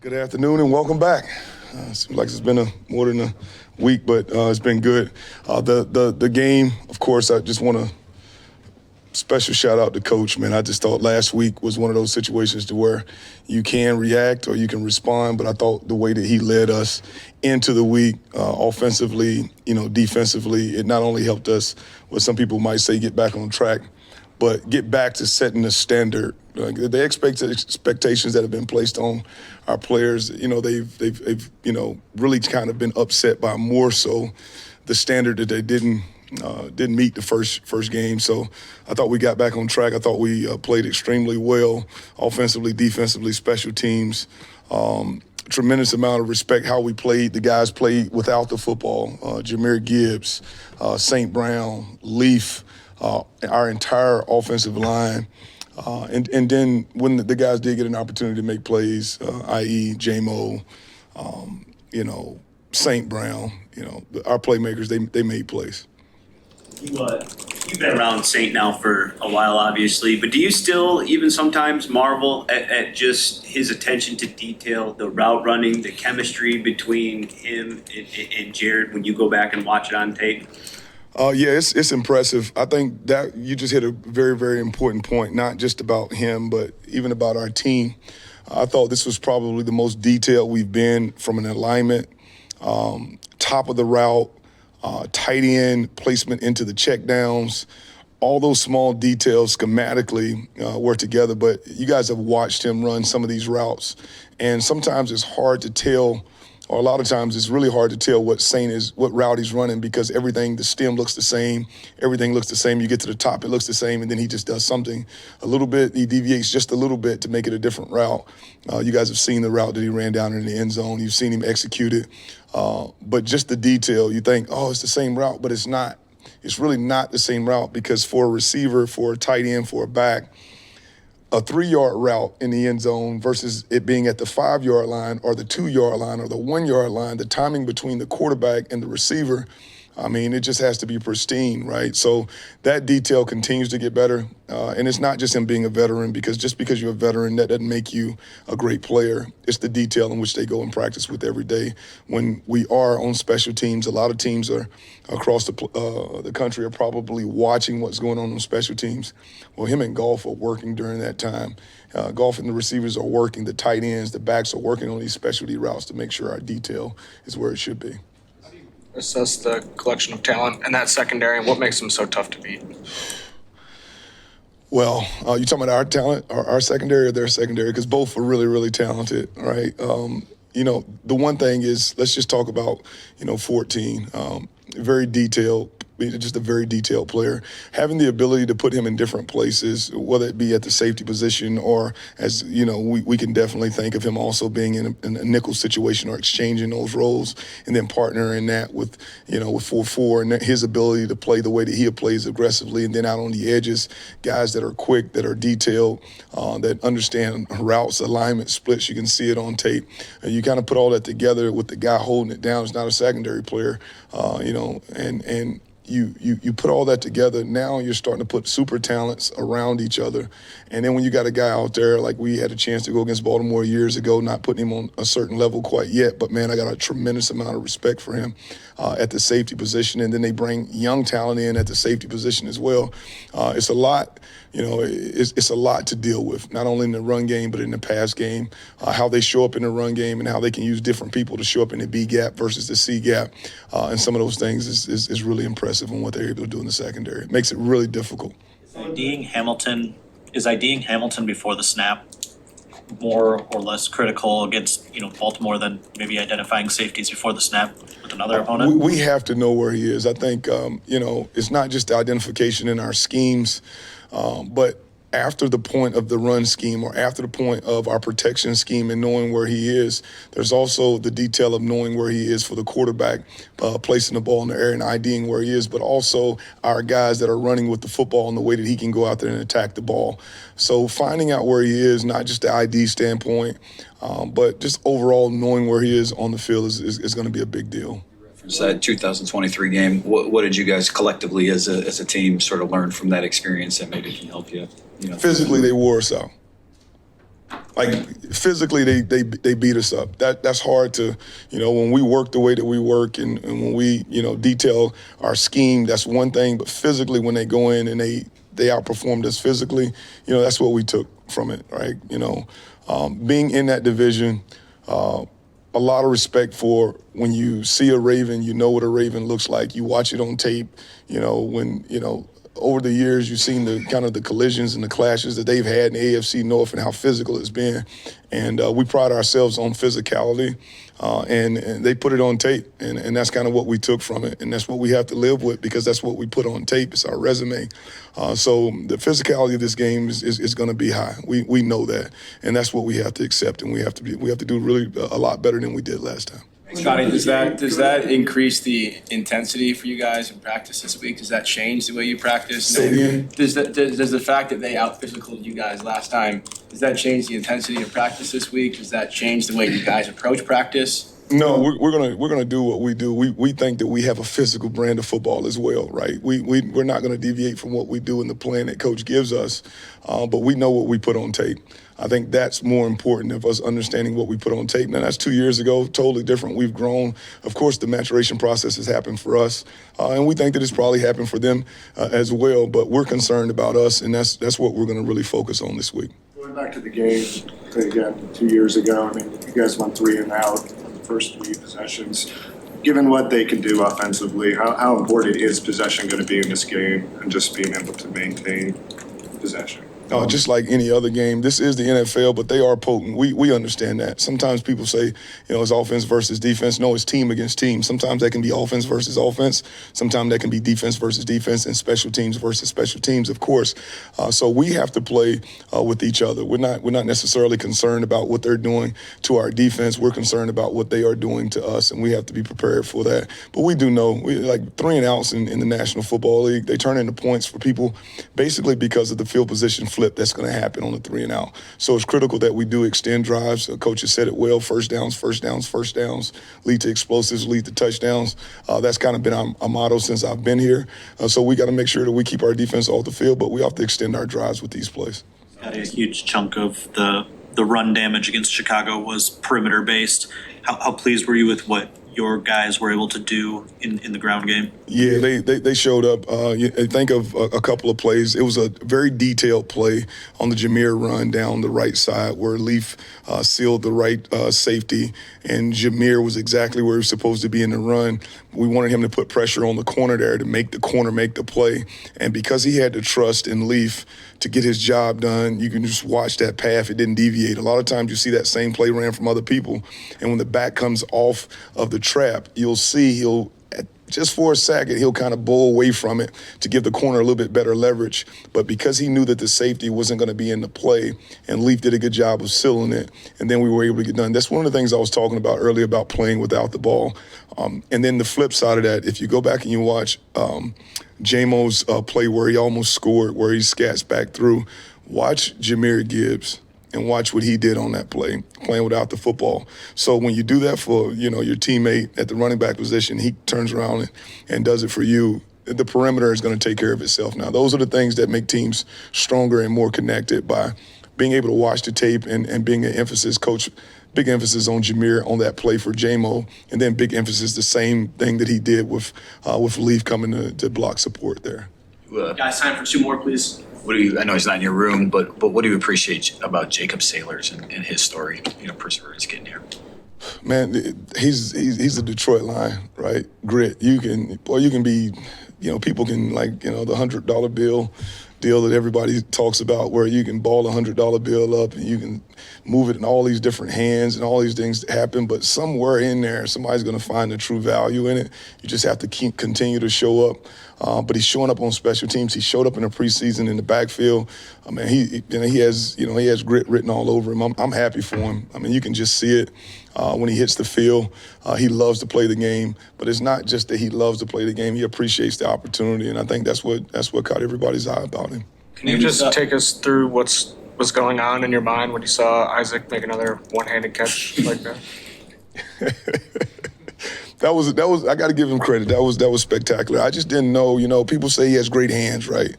Good afternoon and welcome back. Seems like it's been more than a week, but it's been good. The game, of course, I just want to special shout out to Coach, man. I just thought last week was one of those situations to where you can react or you can respond, but I thought the way that he led us into the week, offensively, defensively, it not only helped us, what some people might say, get back on track, but get back to setting the standard. The expectations that have been placed on our players, they've really kind of been upset by more so the standard that they didn't meet the first game. So I thought we got back on track. I thought we played extremely well, offensively, defensively, special teams. Tremendous amount of respect how we played. The guys played without the football. Jahmyr Gibbs, St. Brown, Leaf, our entire offensive line. And then when the guys did get an opportunity to make plays, i.e. J-Mo, St. Brown, our playmakers, they made plays. You've been around Saint now for a while, obviously, but do you still even sometimes marvel at just his attention to detail, the route running, the chemistry between him and Jared when you go back and watch it on tape? Yeah, it's impressive. I think that you just hit a very, very important point, not just about him, but even about our team. I thought this was probably the most detailed we've been from an alignment, top of the route, tight end placement into the checkdowns. All those small details schematically work together, but you guys have watched him run some of these routes, and sometimes it's hard to tell, or a lot of times it's really hard to tell what route he's running because the stem looks the same, everything looks the same. You get to the top, it looks the same, and then he just does something a little bit. He deviates just a little bit to make it a different route. You guys have seen the route that he ran down in the end zone. You've seen him execute it. But just the detail, you think, oh, it's the same route, but it's not. It's really not the same route because for a receiver, for a tight end, for a back, a 3-yard route in the end zone versus it being at the 5-yard line or the 2-yard line or the 1-yard line, the timing between the quarterback and the receiver, it just has to be pristine, right? So that detail continues to get better. And it's not just him being a veteran, because just because you're a veteran, that doesn't make you a great player. It's the detail in which they go and practice with every day. When we are on special teams, a lot of teams are across the country are probably watching what's going on special teams. Well, him and Golf are working during that time. Golf and the receivers are working, the tight ends, the backs are working on these specialty routes to make sure our detail is where it should be. Assess the collection of talent in that secondary and what makes them so tough to beat? Well, you talking about our talent, our secondary or their secondary? Because both are really, really talented, right? The one thing is, let's just talk about, 14. Very detailed, just a very detailed player. Having the ability to put him in different places, whether it be at the safety position or as, we can definitely think of him also being in a nickel situation or exchanging those roles and then partnering that with 4-4 and his ability to play the way that he plays aggressively, and then out on the edges, guys that are quick, that are detailed, that understand routes, alignment, splits. You can see it on tape. You kind of put all that together with the guy holding it down. It's not a secondary player, and you put all that together, now you're starting to put super talents around each other. And then when you got a guy out there, like we had a chance to go against Baltimore years ago, not putting him on a certain level quite yet, but man, I got a tremendous amount of respect for him at the safety position. And then they bring young talent in at the safety position as well. It's a lot. It's a lot to deal with, not only in the run game, but in the pass game, how they show up in the run game and how they can use different people to show up in the B gap versus the C gap. And some of those things is really impressive on what they're able to do in the secondary. It makes it really difficult. Is IDing Hamilton before the snap more or less critical against, Baltimore than maybe identifying safeties before the snap with another opponent? We have to know where he is. I think, it's not just the identification in our schemes, but after the point of the run scheme or after the point of our protection scheme and knowing where he is, there's also the detail of knowing where he is for the quarterback, placing the ball in the air and IDing where he is, but also our guys that are running with the football and the way that he can go out there and attack the ball. So finding out where he is, not just the ID standpoint, but just overall knowing where he is on the field is going to be a big deal. That 2023 game, what did you guys collectively as a team sort of learn from that experience that maybe can help you? Physically, they wore us out. Like, physically they beat us up. That's hard to, when we work the way that we work and when we, detail our scheme, that's one thing. But physically, when they go in and they outperformed us physically, that's what we took from it, right? Being in that division, a lot of respect for when you see a Raven, you know what a Raven looks like. You watch it on tape, over the years, you've seen the collisions and the clashes that they've had in the AFC North and how physical it's been. And we pride ourselves on physicality, and they put it on tape. And that's kind of what we took from it. And that's what we have to live with because that's what we put on tape. It's our resume. So the physicality of this game is going to be high. We know that. And that's what we have to accept. And we have to do really a lot better than we did last time. Scottie, does that increase the intensity for you guys in practice this week? Does that change the way you practice? Say again? Does the fact that they out-physicaled you guys last time, does that change the intensity of practice this week? Does that change the way you guys approach practice? No, we're gonna do what we do. We think that we have a physical brand of football as well, right? We're not gonna deviate from what we do in the plan that Coach gives us, but we know what we put on tape. I think that's more important of us understanding what we put on tape. Now, that's 2 years ago, totally different. We've grown. Of course, the maturation process has happened for us, and we think that it's probably happened for them as well, but we're concerned about us, and that's what we're going to really focus on this week. Going back to the game, again, 2 years ago, you guys went 3 and out on the first 3 possessions. Given what they can do offensively, how important is possession going to be in this game and just being able to maintain possession? Just like any other game, this is the NFL, but they are potent. We understand that. Sometimes people say, it's offense versus defense. No, it's team against team. Sometimes that can be offense versus offense. Sometimes that can be defense versus defense and special teams versus special teams, of course. So we have to play with each other. We're not necessarily concerned about what they're doing to our defense. We're concerned about what they are doing to us, and we have to be prepared for that. But we do know, 3 and outs in the National Football League, they turn into points for people basically because of the field position flip that's going to happen on the 3 and out. So it's critical that we do extend drives. Coach has said it well, first downs lead to explosives, lead to touchdowns. That's kind of been our motto since I've been here. So we got to make sure that we keep our defense off the field, but we have to extend our drives with these plays. A huge chunk of the run damage against Chicago was perimeter based. How pleased were you with what your guys were able to do in the ground game? Yeah, they showed up. Think of a couple of plays. It was a very detailed play on the Jameer run down the right side where Leaf sealed the right safety, and Jameer was exactly where he was supposed to be in the run. We wanted him to put pressure on the corner there to make the corner make the play, and because he had to trust in Leaf to get his job done, you can just watch that path. It didn't deviate. A lot of times you see that same play ran from other people, and when the back comes off of the trap, you'll see just for a second, he'll kind of bow away from it to give the corner a little bit better leverage. But because he knew that the safety wasn't going to be in the play, and Leaf did a good job of sealing it, and then we were able to get done. That's one of the things I was talking about earlier about playing without the ball. And then the flip side of that, if you go back and you watch Jamo's play where he almost scored, where he scats back through, watch Jahmyr Gibbs and watch what he did on that play, playing without the football. So when you do that for, your teammate at the running back position, he turns around and does it for you. The perimeter is going to take care of itself. Now, those are the things that make teams stronger and more connected by being able to watch the tape and being an emphasis. Coach, big emphasis on Jahmyr on that play for Jamo, and then big emphasis the same thing that he did with Leaf coming to block support there. Guys, time for 2 more, please. I know he's not in your room, but what do you appreciate about Jacob Sailors and his story, perseverance getting here? Man, he's a Detroit Lion, right? Grit. You can be, people can the $100 bill deal that everybody talks about where you can ball a $100 bill up and you can move it in all these different hands and all these things happen, but somewhere in there, somebody's going to find the true value in it. You just have to continue to show up. But he's showing up on special teams. He showed up in the preseason in the backfield. He has grit written all over him. I'm happy for him. You can just see it when he hits the field. He loves to play the game, but it's not just that he loves to play the game. He appreciates the opportunity, and I think that's what caught everybody's eye about him. Can you just take us through what's going on in your mind when you saw Isaac make another one-handed catch like that? That was. I got to give him credit. That was spectacular. I just didn't know. People say he has great hands, right?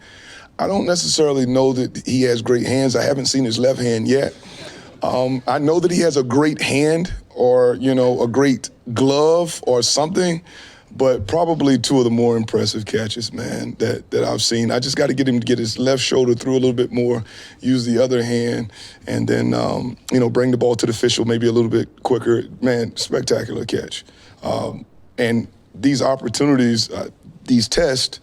I don't necessarily know that he has great hands. I haven't seen his left hand yet, I know that he has a great hand or, a great glove or something, but probably two of the more impressive catches, man, that I've seen. I just got to get him to get his left shoulder through a little bit more, use the other hand, and then, bring the ball to the official maybe a little bit quicker. Man, spectacular catch. And these opportunities, these tests,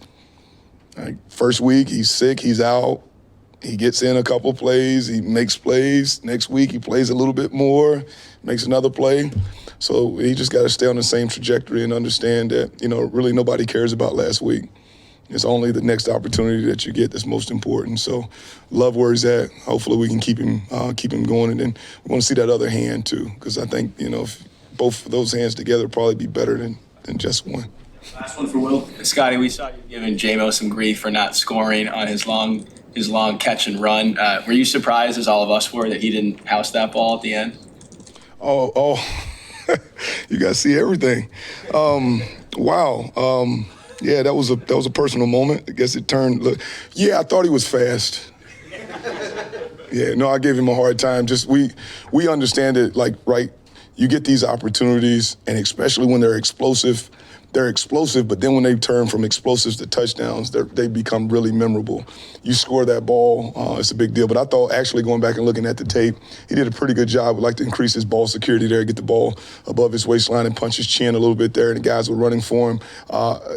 first week, he's sick, he's out. He gets in a couple plays, he makes plays. Next week, he plays a little bit more, makes another play. So he just got to stay on the same trajectory and understand that, really nobody cares about last week. It's only the next opportunity that you get that's most important. So love where he's at. Hopefully we can keep him going. And then we want to see that other hand too, because I think, if both of those hands together would probably be better than just one. Last one for Will. Scottie, we saw you giving J-Mo some grief for not scoring on his long catch and run. Were you surprised, as all of us were, that he didn't house that ball at the end? Oh. You got to see everything. Wow. Yeah, that was a personal moment. I guess it turned. I thought he was fast. Yeah, no, I gave him a hard time. Just we understand it. Right, you get these opportunities, and especially when they're explosive, but then when they turn from explosives to touchdowns, they become really memorable. You score that ball, it's a big deal. But I thought actually going back and looking at the tape, he did a pretty good job. Would like to increase his ball security there, get the ball above his waistline and punch his chin a little bit there, and the guys were running for him.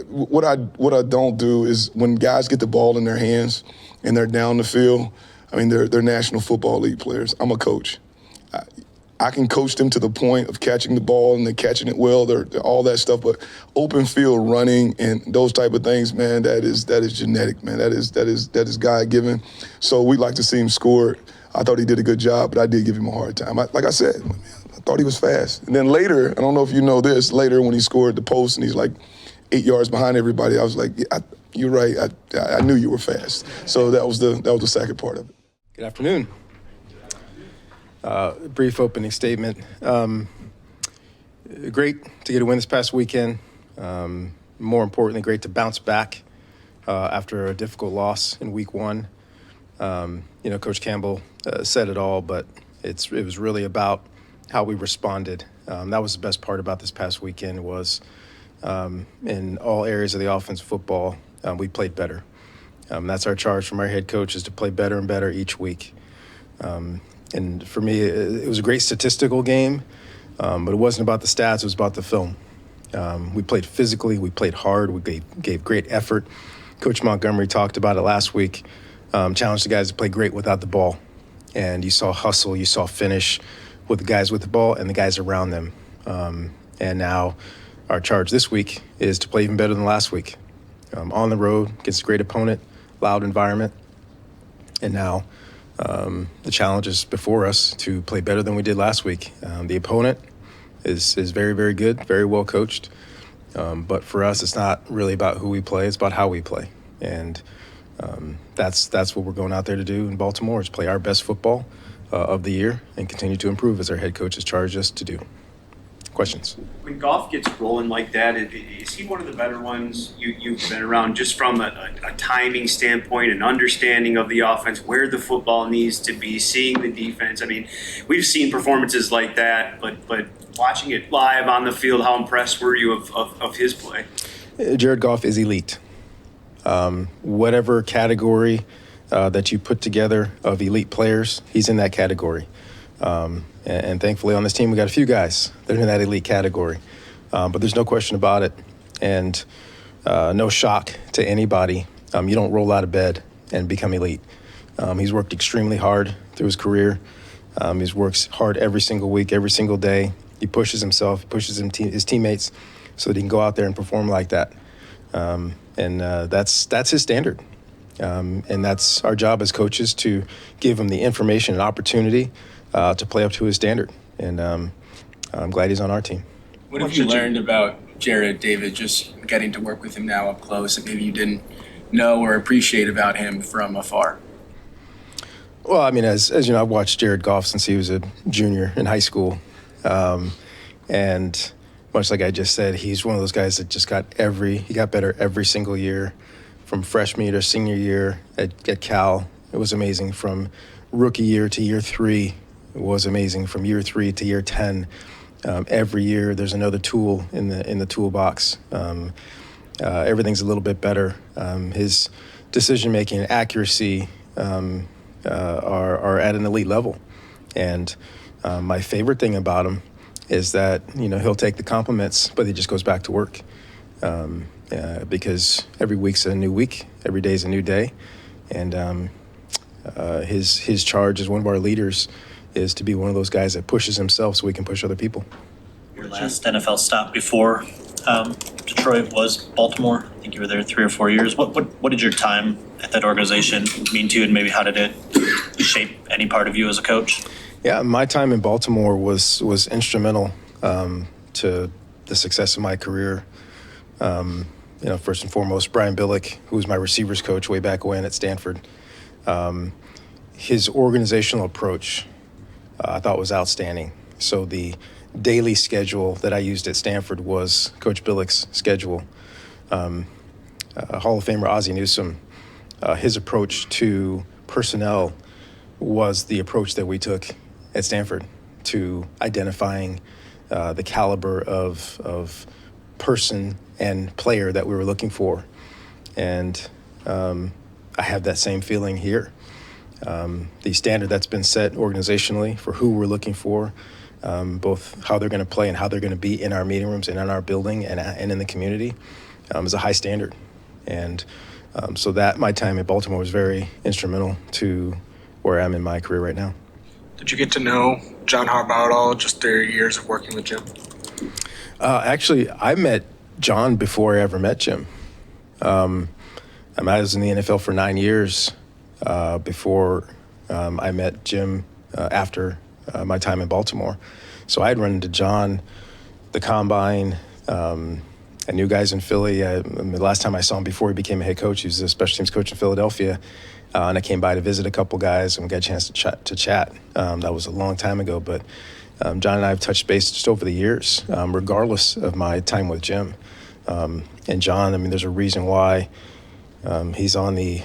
What I don't do is when guys get the ball in their hands and they're down the field, they're National Football League players. I'm a coach. I can coach them to the point of catching the ball and then catching it well, they're all that stuff. But open field running and those type of things, man, that is genetic, man. That is God-given. So we'd like to see him score. I thought he did a good job, but I did give him a hard time. Like I said, I thought he was fast. And then later, I don't know if you know this, later when he scored the post and he's like 8 yards behind everybody, I was like, you're right. I knew you were fast. So that was the second part of it. Good afternoon. Brief opening statement. Great to get a win this past weekend. More importantly, great to bounce back after a difficult loss in week one. Coach Campbell said it all, but it was really about how we responded. That was the best part about this past weekend was in all areas of the offensive football, we played better. That's our charge from our head coach is to play better and better each week. And for me, it was a great statistical game, but it wasn't about the stats, it was about the film. We played physically, we played hard, we gave great effort. Coach Montgomery talked about it last week, challenged the guys to play great without the ball. And you saw hustle, you saw finish with the guys with the ball and the guys around them. And now our charge this week is to play even better than last week. On the road, against a great opponent, loud environment. And now the challenge is before us to play better than we did last week. The opponent is very, very good, very well coached. But for us, it's not really about who we play, it's about how we play. And that's what we're going out there to do in Baltimore, is play our best football of the year and continue to improve as our head coach has charged us to do. Questions? When Goff gets rolling like that, is he one of the better ones you've been around, just from a timing standpoint, an understanding of the offense, where the football needs to be, seeing the defense? We've seen performances like that, but watching it live on the field, how impressed were you of his play? Jared Goff is elite. Whatever category that you put together of elite players, he's in that category. And thankfully on this team, we got a few guys that are in that elite category. But there's no question about it. And no shock to anybody. You don't roll out of bed and become elite. He's worked extremely hard through his career. He's works hard every single week, every single day. He pushes himself, pushes his teammates so that he can go out there and perform like that. And that's his standard. And that's our job as coaches, to give him the information and opportunity to play up to his standard. And I'm glad he's on our team. What have you learned about Jared, David, just getting to work with him now up close that maybe you didn't know or appreciate about him from afar? Well, as you know, I've watched Jared Goff since he was a junior in high school. And much like I just said, he's one of those guys that just got better every single year. From freshman year to senior year at Cal, it was amazing. From rookie year to year 3, was amazing from year 3 to year 10. Every year there's another tool in the toolbox. Everything's a little bit better. His decision-making and accuracy are at an elite level. And my favorite thing about him is that, he'll take the compliments, but he just goes back to work. Because every week's a new week, every day's a new day. And his charge as one of our leaders is to be one of those guys that pushes himself so we can push other people. Your last NFL stop before Detroit was Baltimore. I think you were there 3 or 4 years. What did your time at that organization mean to you, and maybe how did it shape any part of you as a coach? Yeah, my time in Baltimore was instrumental to the success of my career. First and foremost, Brian Billick, who was my receivers coach way back when at Stanford. His organizational approach I thought was outstanding. So the daily schedule that I used at Stanford was Coach Billick's schedule. Hall of Famer Ozzie Newsome, his approach to personnel was the approach that we took at Stanford to identifying the caliber of person and player that we were looking for. And I have that same feeling here. The standard that's been set organizationally for who we're looking for, both how they're going to play and how they're going to be in our meeting rooms and in our building and in the community, is a high standard. And so that my time at Baltimore was very instrumental to where I'm in my career right now. Did you get to know John Harbaugh at all, just through your years of working with Jim? Actually, I met John before I ever met Jim. I was in the NFL for 9 years before I met Jim after my time in Baltimore. So I'd run into John, the Combine. I knew guys in Philly. The last time I saw him before he became a head coach, he was a special teams coach in Philadelphia. And I came by to visit a couple guys and we got a chance to chat. That was a long time ago, but John and I have touched base just over the years, regardless of my time with Jim. And John, there's a reason why he's on the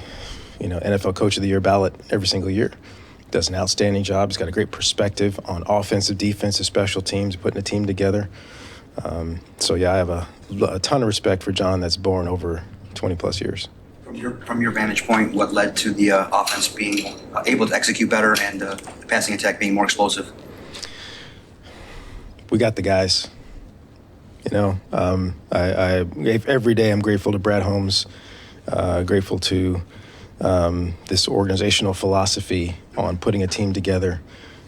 NFL Coach of the Year ballot every single year. Does an outstanding job. He's got a great perspective on offensive, defensive, special teams, putting a team together. So yeah, I have a ton of respect for John that's born over 20 plus years. From your vantage point, what led to the offense being able to execute better and the passing attack being more explosive? We got the guys. Every day I'm grateful to Brad Holmes, grateful to this organizational philosophy on putting a team together,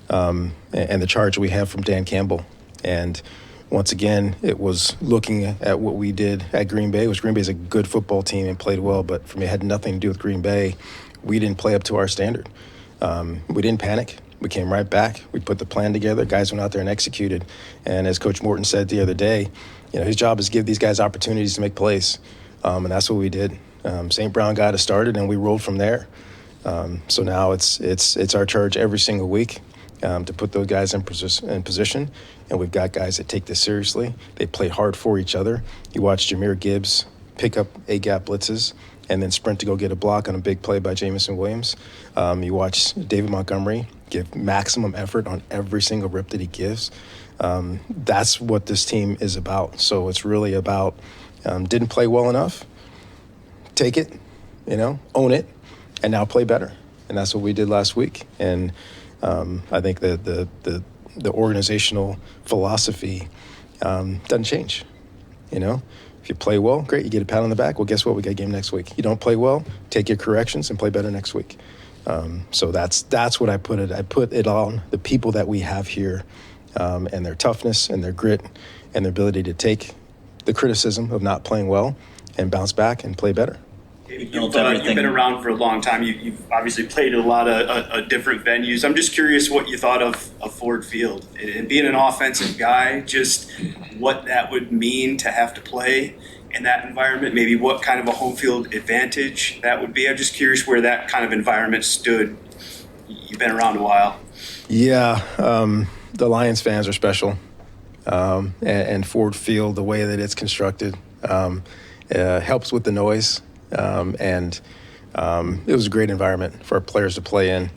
and the charge we have from Dan Campbell. And once again, it was looking at what we did at Green Bay. Green Bay's a good football team and played well, but for me, it had nothing to do with Green Bay. We didn't play up to our standard. We didn't panic. We came right back. We put the plan together. Guys went out there and executed. And as Coach Morton said the other day, his job is to give these guys opportunities to make plays, and that's what we did. St. Brown got us started, and we rolled from there. So now it's our charge every single week to put those guys in position, and we've got guys that take this seriously. They play hard for each other. You watch Jahmyr Gibbs pick up A-gap blitzes and then sprint to go get a block on a big play by Jamison Williams. You watch David Montgomery give maximum effort on every single rip that he gives. That's what this team is about. So it's really about didn't play well enough, take it, own it, and now play better. And that's what we did last week. And I think that the organizational philosophy doesn't change. If you play well, great, you get a pat on the back. Well, guess what? We got a game next week. You don't play well, take your corrections and play better next week. So that's what I put it. I put it on the people that we have here, and their toughness and their grit and their ability to take the criticism of not playing well and bounce back and play better. You've been around for a long time. You've obviously played at a lot of different venues. I'm just curious what you thought of Ford Field and being an offensive guy, just what that would mean to have to play in that environment, maybe what kind of a home field advantage that would be. I'm just curious where that kind of environment stood. You've been around a while. Yeah, the Lions fans are special, and Ford Field, the way that it's constructed, helps with the noise. And it was a great environment for our players to play in.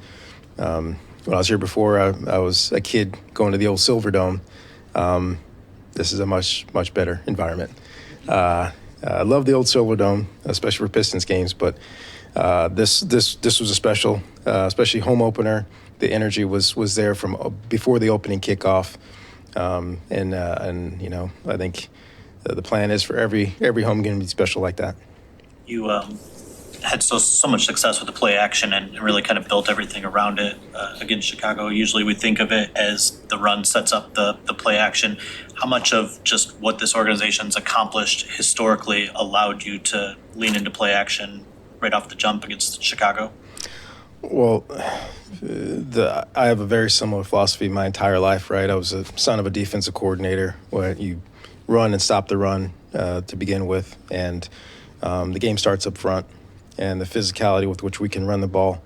when I was here before, I was a kid going to the old Silverdome. This is a much better environment. I love the old Silverdome, especially for Pistons games, but this was a special, especially home opener. The energy was there from before the opening kickoff, and you know, I think the plan is for every home game to be special like that. You had so much success with the play action and really kind of built everything around it against Chicago. Usually we think of it as the run sets up the play action. How much of just what this organization's accomplished historically allowed you to lean into play action right off the jump against Chicago? Well, I have a very similar philosophy my entire life, right? I was a son of a defensive coordinator where you run and stop the run to begin with, and the game starts up front, and the physicality with which we can run the ball.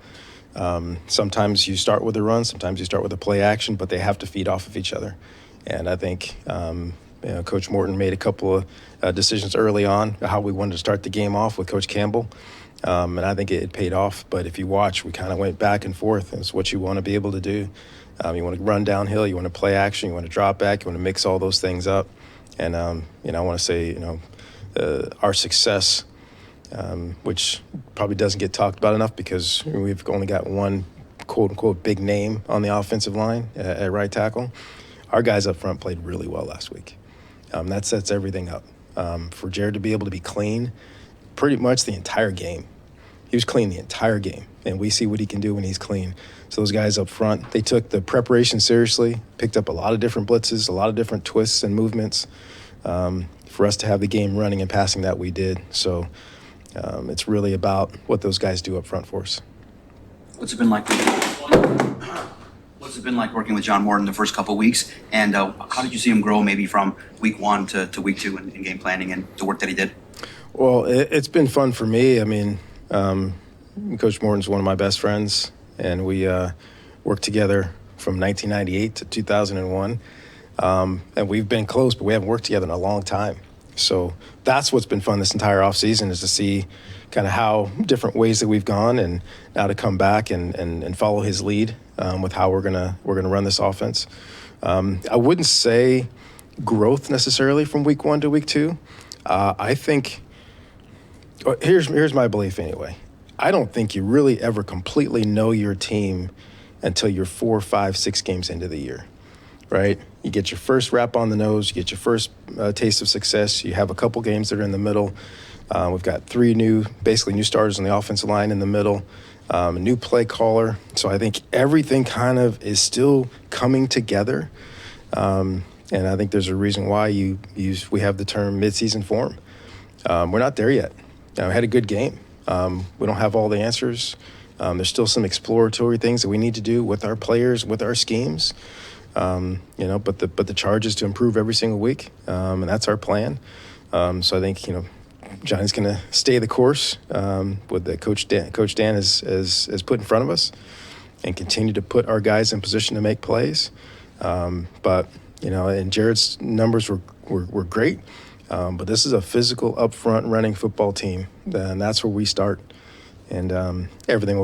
Sometimes you start with a run, sometimes you start with a play action, but they have to feed off of each other. And I think Coach Morton made a couple of decisions early on how we wanted to start the game off with Coach Campbell. And I think it paid off. But if you watch, we kind of went back and forth. It's what you want to be able to do. You want to run downhill, you want to play action, you want to drop back, you want to mix all those things up. And, I want to say, our success, which probably doesn't get talked about enough because we've only got one quote-unquote big name on the offensive line at right tackle. Our guys up front played really well last week. That sets everything up. For Jared to be able to be clean pretty much the entire game. He was clean the entire game, and we see what he can do when he's clean. So those guys up front, they took the preparation seriously, picked up a lot of different blitzes, a lot of different twists and movements for us to have the game running and passing that we did. So it's really about what those guys do up front for us. What's it been like working with John Morton the first couple of weeks? And how did you see him grow maybe from week 1 to week 2 in game planning and the work that he did? Well, it's been fun for me. I mean, Coach Morton's one of my best friends, and we worked together from 1998 to 2001. And we've been close, but we haven't worked together in a long time. So that's what's been fun this entire offseason is to see kind of how different ways that we've gone, and now to come back and follow his lead with how we're gonna run this offense. I wouldn't say growth necessarily from week 1 to week 2. I think here's my belief anyway. I don't think you really ever completely know your team until you're 4, 5, 6 games into the year, right? You get your first rap on the nose, you get your first taste of success. You have a couple games that are in the middle. We've got 3 new starters on the offensive line in the middle, a new play caller. So I think everything kind of is still coming together. And I think there's a reason why we have the term midseason form. We're not there yet. We had a good game. We don't have all the answers. There's still some exploratory things that we need to do with our players, with our schemes. But the charge is to improve every single week, and that's our plan. So I think Johnny's going to stay the course with the Coach Dan has put in front of us, and continue to put our guys in position to make plays. But and Jared's numbers were great. But this is a physical, upfront running football team, and that's where we start. And everything will